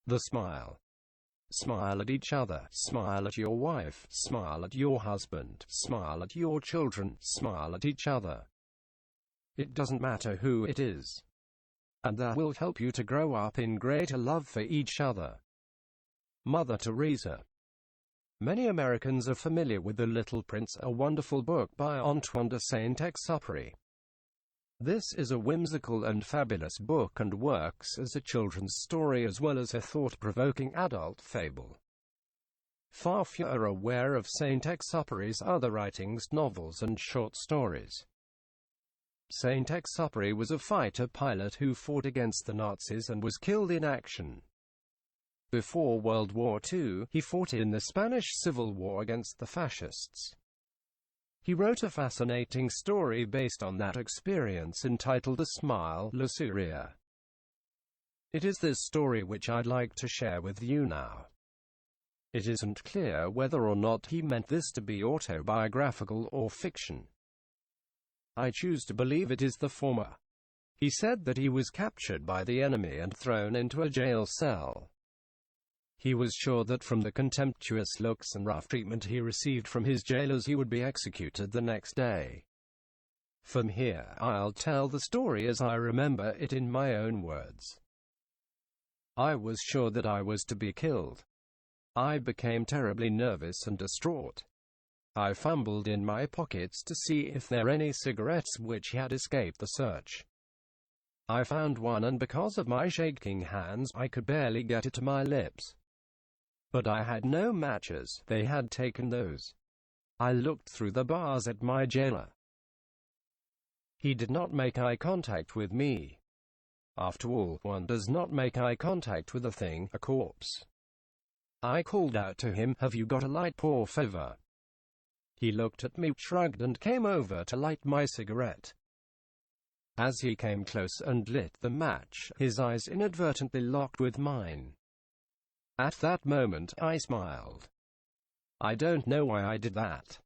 The smile. Smile at each other, smile at your wife, smile at your husband, smile at your children, smile at each other. It doesn't matter who it is. And that will help you to grow up in greater love for each other. Mother Teresa. Many Americans are familiar with The Little Prince, a wonderful book by Antoine de Saint-Exupery. This is a whimsical and fabulous book and works as a children's story as well as a thought-provoking adult fable. Far fewer are aware of Saint-Exupery's other writings, novels and short stories. Saint-Exupery was a fighter pilot who fought against the Nazis and was killed in action. Before World War II, he fought in the Spanish Civil War against the fascists. He wrote a fascinating story based on that experience entitled The Smile, Sourire. It is this story which I'd like to share with you now. It isn't clear whether or not he meant this to be autobiographical or fiction. I choose to believe it is the former. He said that he was captured by the enemy and thrown into a jail cell. He was sure that from the contemptuous looks and rough treatment he received from his jailers he would be executed the next day. From here I'll tell the story as I remember it in my own words. I was sure that I was to be killed. I became terribly nervous and distraught. I fumbled in my pockets to see if there were any cigarettes which had escaped the search. I found one, and because of my shaking hands I could barely get it to my lips. But I had no matches, they had taken those. I looked through the bars at my jailer. He did not make eye contact with me. After all, one does not make eye contact with a thing, a corpse. I called out to him, "Have you got a light, por favor?" He looked at me, shrugged, and came over to light my cigarette. As he came close and lit the match, his eyes inadvertently locked with mine. At that moment, I smiled. I don't know why I did that.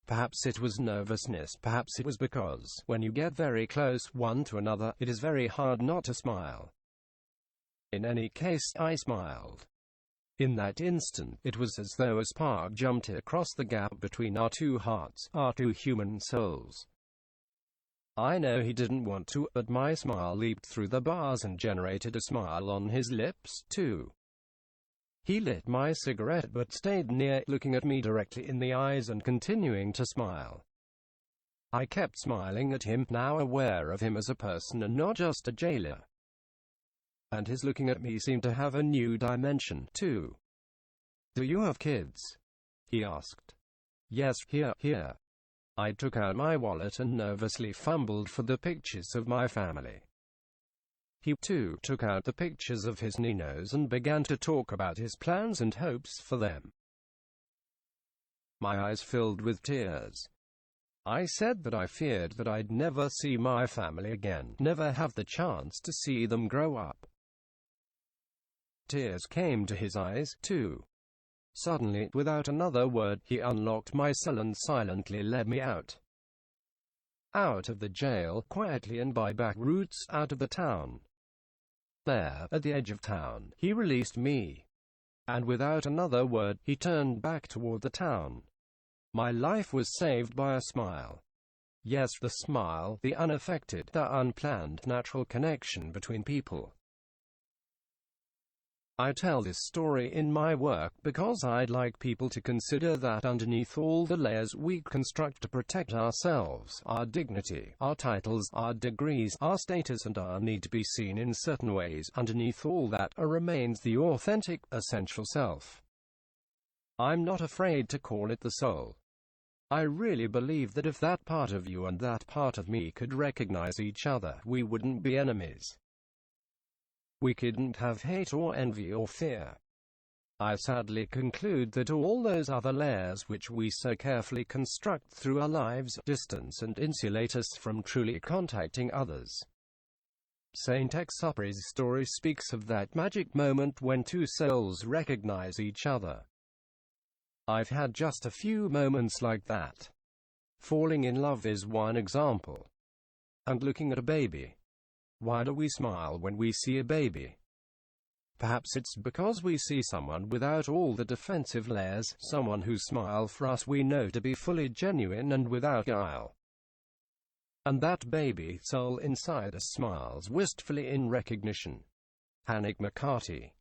Perhaps it was nervousness, perhaps it was because, when you get very close one to another, it is very hard not to smile. In any case, I smiled. In that instant, it was as though a spark jumped across the gap between our two hearts, our two human souls. I know he didn't want to, but my smile leaped through the bars and generated a smile on his lips, too. He lit my cigarette but stayed near, looking at me directly in the eyes and continuing to smile. I kept smiling at him, now aware of him as a person and not just a jailer. And his looking at me seemed to have a new dimension, too. "Do you have kids?" he asked. "Yes, here." I took out my wallet and nervously fumbled for the pictures of my family. He, too, took out the pictures of his ninos and began to talk about his plans and hopes for them. My eyes filled with tears. I said that I feared that I'd never see my family again, never have the chance to see them grow up. Tears came to his eyes, too. Suddenly, without another word, he unlocked my cell and silently led me out. Out of the jail, quietly, and by back routes out of the town. There, at the edge of town, he released me. And without another word, he turned back toward the town. My life was saved by a smile. Yes, the smile, the unaffected, the unplanned, natural connection between people. I tell this story in my work because I'd like people to consider that underneath all the layers we construct to protect ourselves, our dignity, our titles, our degrees, our status, and our need to be seen in certain ways, underneath all that remains the authentic, essential self. I'm not afraid to call it the soul. I really believe that if that part of you and that part of me could recognize each other, we wouldn't be enemies. We couldn't have hate or envy or fear. I sadly conclude that all those other layers which we so carefully construct through our lives distance and insulate us from truly contacting others. Saint-Exupery's story speaks of that magic moment when two souls recognize each other. I've had just a few moments like that. Falling in love is one example. And looking at a baby. Why do we smile when we see a baby? Perhaps it's because we see someone without all the defensive layers, someone whose smile for us we know to be fully genuine and without guile. And that baby soul inside us smiles wistfully in recognition. Panic McCarty.